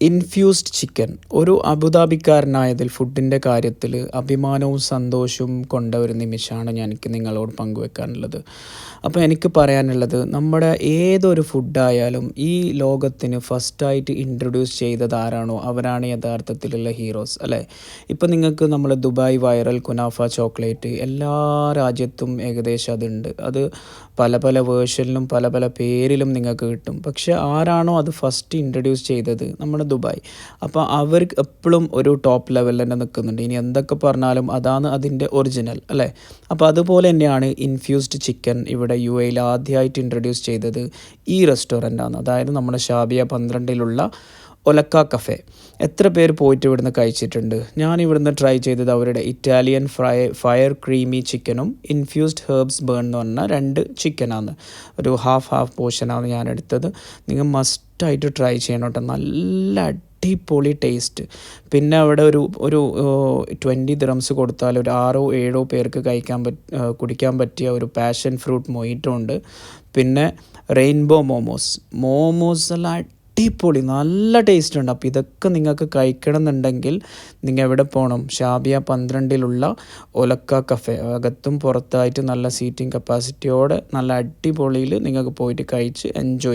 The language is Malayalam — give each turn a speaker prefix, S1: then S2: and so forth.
S1: ഇൻഫ്യൂസ്ഡ് ചിക്കൻ ഒരു അബുദാബിക്കാരനായതിൽ ഫുഡിൻ്റെ കാര്യത്തിൽ അഭിമാനവും സന്തോഷവും കൊണ്ട ഒരു നിമിഷമാണ് എനിക്ക് നിങ്ങളോട് പങ്കുവെക്കാനുള്ളത്. അപ്പോൾ എനിക്ക് പറയാനുള്ളത്, നമ്മുടെ ഏതൊരു ഫുഡായാലും ഈ ലോകത്തിന് ഫസ്റ്റായിട്ട് ഇൻട്രൊഡ്യൂസ് ചെയ്തത് ആരാണോ അവരാണ് യഥാർത്ഥത്തിലുള്ള ഹീറോസ് അല്ലേ. ഇപ്പോൾ നിങ്ങൾക്ക് നമ്മൾ ദുബായ് വൈറൽ കുനാഫ ചോക്ലേറ്റ് എല്ലാ രാജ്യത്തും ഏകദേശം അതുണ്ട്. അത് പല പല വേർഷനിലും പല പല പേരിലും നിങ്ങൾക്ക് കിട്ടും. പക്ഷെ ആരാണോ അത് ഫസ്റ്റ് ഇൻട്രൊഡ്യൂസ് ചെയ്തത്, നമ്മുടെ ദുബായ്. അപ്പോൾ അവർക്ക് എപ്പോഴും ഒരു ടോപ്പ് ലെവലിൽ തന്നെ നിൽക്കുന്നുണ്ട്. ഇനി എന്തൊക്കെ പറഞ്ഞാലും അതാണ് അതിൻ്റെ ഒറിജിനൽ അല്ലേ. അപ്പോൾ അതുപോലെ തന്നെയാണ് ഇൻഫ്യൂസ്ഡ് ചിക്കൻ ഇവിടെ UAE ആദ്യമായിട്ട് ഇൻട്രൊഡ്യൂസ് ചെയ്തത് ഈ റെസ്റ്റോറൻ്റാണ്. അതായത് നമ്മുടെ ഷാബിയ 12-ലുള്ള ഒലക്ക കഫേ. എത്ര പേര് പോയിട്ട് ഇവിടുന്ന് കഴിച്ചിട്ടുണ്ട്? ഞാൻ ഇവിടുന്ന് ട്രൈ ചെയ്തത് അവരുടെ ഇറ്റാലിയൻ ഫയർ ക്രീമി ചിക്കനും ഇൻഫ്യൂസ്ഡ് ഹെർബ്സ് ബേൺ എന്ന് പറഞ്ഞ 2 ചിക്കനാണ്. ഒരു ഹാഫ് പോർഷനാണ് ഞാൻ എടുത്തത്. നിങ്ങൾ മസ്റ്റായിട്ട് ട്രൈ ചെയ്യണം കേട്ടോ. നല്ല അടിപൊളി ടേസ്റ്റ്. പിന്നെ അവിടെ ഒരു 20 ദിറംസ് കൊടുത്താൽ ഒരു 6-7 പേർക്ക് കുടിക്കാൻ പറ്റിയ ഒരു പാഷൻ ഫ്രൂട്ട് മൊയ്റ്റോ ഉണ്ട്. പിന്നെ റെയിൻബോ മോമോസ് എല്ലാം അടിപൊളി, നല്ല ടേസ്റ്റ് ഉണ്ട്. അപ്പോൾ ഇതൊക്കെ നിങ്ങൾക്ക് കഴിക്കണം എന്നുണ്ടെങ്കിൽ നിങ്ങൾ എവിടെ പോകണം? ഷാബിയ 12-ലുള്ള ഒലക്ക കഫേ. അകത്തും പുറത്തായിട്ട് നല്ല സീറ്റിംഗ് കപ്പാസിറ്റിയോടെ നല്ല അടിപൊളിയിൽ നിങ്ങൾക്ക് പോയിട്ട് കഴിച്ച് എൻജോയ്